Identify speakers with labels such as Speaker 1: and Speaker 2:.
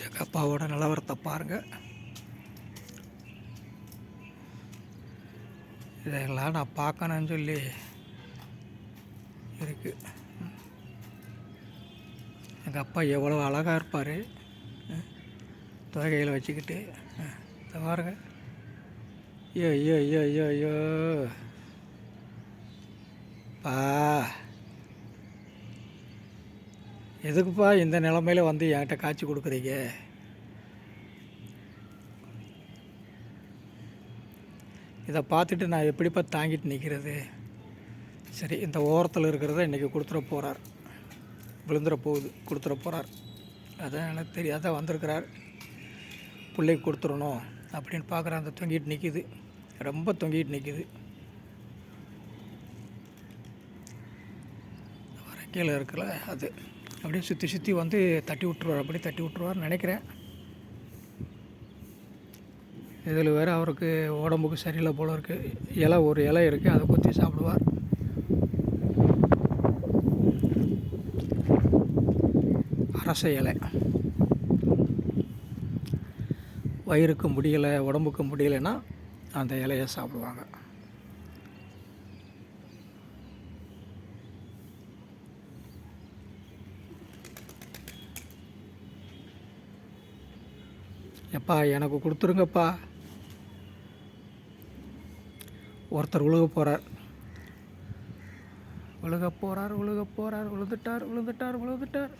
Speaker 1: எங்கள் அப்பாவோட நிலவரத்தை பாருங்கள். இதெல்லாம் நான் பார்க்கணுன்னு சொல்லி இருக்குது. எங்கள் அப்பா எவ்வளோ அழகாக இருப்பார் தொகையில் வச்சுக்கிட்டு. இதை பாருங்க. ஐயோ ஐயோ ஐயோ ஐயோ ஐயோ பா, எதுக்குப்பா இந்த நிலமையில வந்து என்கிட்ட காய்ச்சி கொடுக்குறீங்க? இதை பார்த்துட்டு நான் எப்படிப்பா தாங்கிட்டு நிற்கிறது? சரி, இந்த ஓரத்தில் இருக்கிறத இன்றைக்கி கொடுத்துட போகிறார், விழுந்துட போகுது, கொடுத்துட போகிறார். அதான் எனக்கு தெரியாத வந்திருக்கிறார், பிள்ளைக்கு கொடுத்துடணும் அப்படின்னு பார்க்குறேன். அந்த தொங்கிட்டு நிற்கிது, ரொம்ப தொங்கிட்டு நிற்கிது. வர கீழே இருக்கல, அது அப்படியே சுற்றி சுற்றி வந்து தட்டி விட்ருவார், அப்படியே தட்டி விட்ருவார்னு நினைக்கிறேன். இதில் வேறு அவருக்கு உடம்புக்கு சரியில்லை போல இருக்குது. இலை, ஒரு இலை இருக்குது, அதை கொத்தி சாப்பிடுவார். அரச இலை. வயிறுக்கு முடியலை, உடம்புக்கு முடியலைன்னா அந்த இலையை சாப்பிடுவாங்க. எப்பா எனக்கு கொடுத்துருங்கப்பா. ஒருத்தர் விழுக போகிறார், விழுந்துட்டார்.